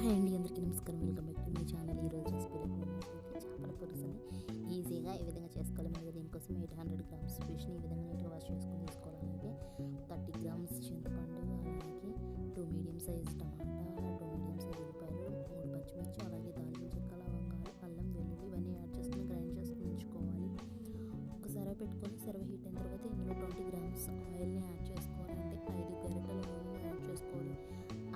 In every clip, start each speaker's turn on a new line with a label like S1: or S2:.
S1: Hi అండి, అందరికీ నమస్కారం. Welcome back to my channel. ఈరోజు రెసిపీలోకి ఉన్నట్లయితే చేపల పులుసుని ఈజీగా ఈ విధంగా చేసుకోవాలి. మరి దీనికోసం 800 గ్రామ్స్ ఫిష్ని ఈ విధంగా నీట్గా వాష్ చేసుకొని తీసుకోవాలంటే 30 గ్రామ్స్ చింతపండు, అలాగే 2 మీడియం సైజ్ టమాటా, 2 మీడియం సైజ్ ఉల్లిపాయలు, 3 పచ్చిమిర్చి, అలాగే దాల్చిన చెక్క, లవంగాలు, అల్లం, వెల్లుల్లి ఇవన్నీ యాడ్ చేసుకొని గ్రైండ్ చేసుకొని ఉంచుకోవాలి. ఒకసారి పెట్టుకొని సర్వ హీట్ అయిన తర్వాత ఇందులో 20 గ్రామ్స్ ఆయిల్ని యాడ్ చేసుకోవాలంటే 5 గరిటెల నూనెని యాడ్ చేసుకోవాలి.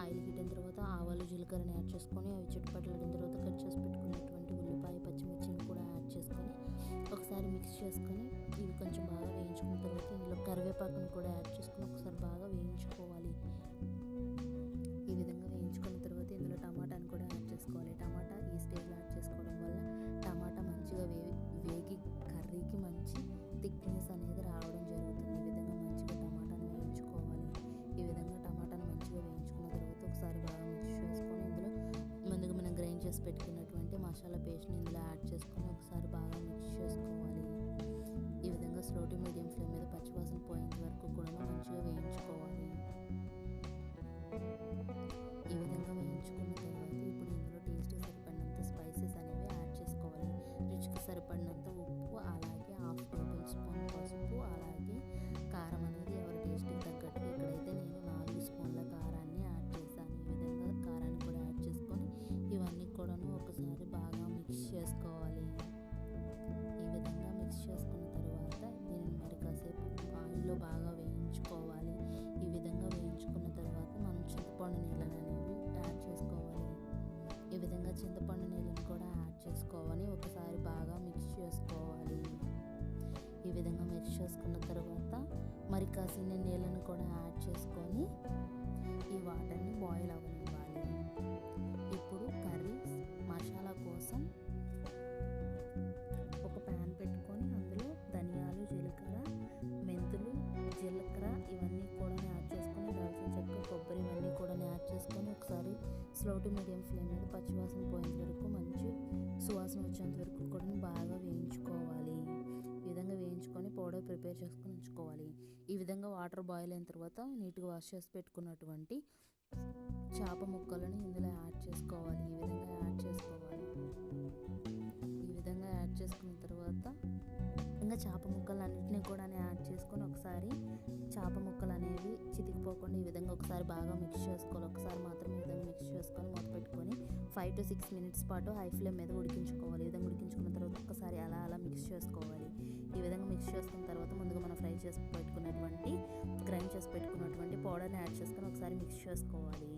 S1: ఆయిల్ హీట్ అయిన తర్వాత ఆవాలు, జీలకర్రని యాడ్ చేసుకొని అవి చిట్టుపట్లాడిన తర్వాత కట్ చేసి పెట్టుకున్నటువంటి ఉల్లిపాయ, పచ్చిమిర్చిని కూడా యాడ్ చేసుకొని ఒకసారి మిక్స్ చేసుకొని ఇవి కొంచెం బాగా వేయించుకున్న తర్వాత ఇందులో కరివేపాకుని కూడా యాడ్ చేసుకొని ఒకసారి బాగా వేయించుకోవాలి. ఈ విధంగా వేయించుకున్న తర్వాత ఇందులో టమాటాని కూడా యాడ్ చేసుకోవాలి. టమాటా ఈ స్టేజ్లో యాడ్ చేసుకోవడం వల్ల టమాటా మంచిగా వేగి కర్రీకి మంచి థిక్నెస్ అనేది రావడం జరుగుతుంది. ఈ విధంగా మంచిగా టమాటాని వేయించుకోవాలి. ఈ విధంగా టమాటాని మంచిగా వేయించుకున్న తర్వాత ఒకసారి బాగా మిక్స్ చేసుకొని ఇందులో ముందుగా మనం గ్రైండ్ చేసి పెట్టుకున్నటువంటి మసాలా పేస్ట్ని ఇందులో యాడ్ చేసుకొని ఒకసారి బాగా మిక్స్ చేసుకోవాలి. ఈ విధంగా స్లో టు మీడియం ఫ్లేమ్ మీద పచ్చివాసన పోయేంత వరకు కూడా మంచిగా వేయించుకోవాలి. ఈ విధంగా వేయించుకున్న తర్వాత ఇప్పుడు ఇందులో టేస్ట్కి సరిపడినంత స్పైసెస్ అనేవి యాడ్ చేసుకోవాలి. రుచికి సరిపడినంత ఉప్పు, అలాగే 1/2 టేబుల్ స్పూన్ పసుపు, అలాగే కారం అనేది ఎవరి టేస్ట్కి తగ్గట్టుగా ఇక్కడైతే నేను 4 స్పూన్ల కారాన్ని యాడ్ చేశాను. ఈ విధంగా కారాన్ని కూడా యాడ్ చేసుకొని ఇవన్నీ కూడాను ఒకసారి బాగా మిక్స్ చేసుకోవాలి. ఈ విధంగా మిక్స్ చేసుకున్న తర్వాత దీనిని మరి కాసేపు ఆయిల్లో బాగా వేయించుకోవాలి. ఈ విధంగా వేయించుకున్న తర్వాత మనం చింతపండు నీళ్ళని అనేవి యాడ్ చేసుకోవాలి. ఈ విధంగా చింతపండు నీళ్ళని కూడా యాడ్ చేసుకోవాలి. ఒకసారి బాగా మిక్స్ చేసుకోవాలి. ఈ విధంగా మిక్స్ చేసుకున్న తర్వాత మరి కాసిన నీళ్ళని కూడా యాడ్ చేసుకొని ఈ వాటర్ని బాయిల్ అవ్వనివ్వాలి. ఇప్పుడు కర్రీ మసాలా కోసం ఒక ప్యాన్ పెట్టుకొని అందులో ధనియాలు, జీలకర్ర, మెంతులు, జీలకర్ర ఇవన్నీ కూడా యాడ్ చేసుకొని దాల్చిన చెక్క, కొబ్బరి ఇవన్నీ కూడా యాడ్ చేసుకొని ఒకసారి స్లో టు మీడియం ఫ్లేమ్ మీద పచ్చివాసన పోయేంత వరకు మంచి సువాసన వచ్చేంత వరకు కూడా బాగా వేయించుకోవాలి. ఈ విధంగా వేయించుకొని పౌడర్ ప్రిపేర్ చేసుకొని ఉంచుకోవాలి. ఈ విధంగా వాటర్ బాయిల్ అయిన తర్వాత నీట్గా వాష్ చేసి పెట్టుకున్నటువంటి చేప ముక్కలను ఇందులో యాడ్ చేసుకోవాలి. ఈ విధంగా యాడ్ చేసుకోవాలి. ఈ విధంగా యాడ్ చేసుకున్న తర్వాత ఇంకా చేప ముక్కలన్నింటినీ కూడా యాడ్ చేసుకొని ఒకసారి చేప ముక్కలు అనేవి చితికిపోకుండా ఈ విధంగా ఒకసారి బాగా మిక్స్ చేసుకోవాలి. ఒకసారి మాత్రం ఈ విధంగా మిక్స్ చేసుకొని మూత పెట్టుకొని 5 to 6 మినిట్స్ పాటు హై ఫ్లేమ్ మీద ఉడికించుకోవాలి. ఈ విధంగా ఉడికించుకున్న తర్వాత ఒకసారి అలా మిక్స్ చేసుకోవాలి. ఈ విధంగా మిక్స్ చేసుకున్న తర్వాత ముందుగా మనం గ్రైండ్ చేసి పెట్టుకున్నటువంటి పౌడర్ని యాడ్ చేసుకొని ఒకసారి మిక్స్ చేసుకోవాలి.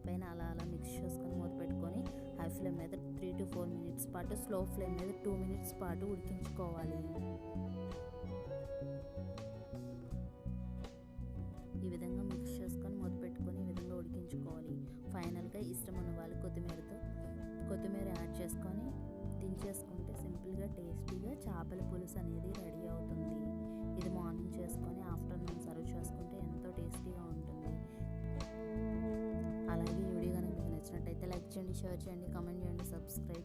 S1: పైన అలా మిక్స్ చేసుకొని మూత పెట్టుకొని హై ఫ్లేమ్ మీద 3 to 4 మినిట్స్ పాటు, స్లో ఫ్లేమ్ మీద 2 మినిట్స్ పాటు ఉడికించుకోవాలి. ఈ విధంగా మిక్స్ చేసుకొని మూత పెట్టుకొని ఈ విధంగా ఉడికించుకోవాలి. ఫైనల్గా ఇష్టం ఉన్న వాళ్ళు కొత్తిమీర యాడ్ చేసుకొని దించేసుకుంటే సింపుల్గా టేస్టీగా చేపల పులుసు అనేది రెడీ అవుతుంది. ఇది మార్నింగ్ చేసుకొని ఆఫ్టర్నూన్ సర్వ్ చేసుకుంటే ఎంతో టేస్టీగా ఉంటుంది. అలాగే ఈ వీడియో కనుక మీకు నచ్చినట్టయితే లైక్ చేయండి, షేర్ చేయండి, కామెంట్ చేయండి, సబ్స్క్రైబ్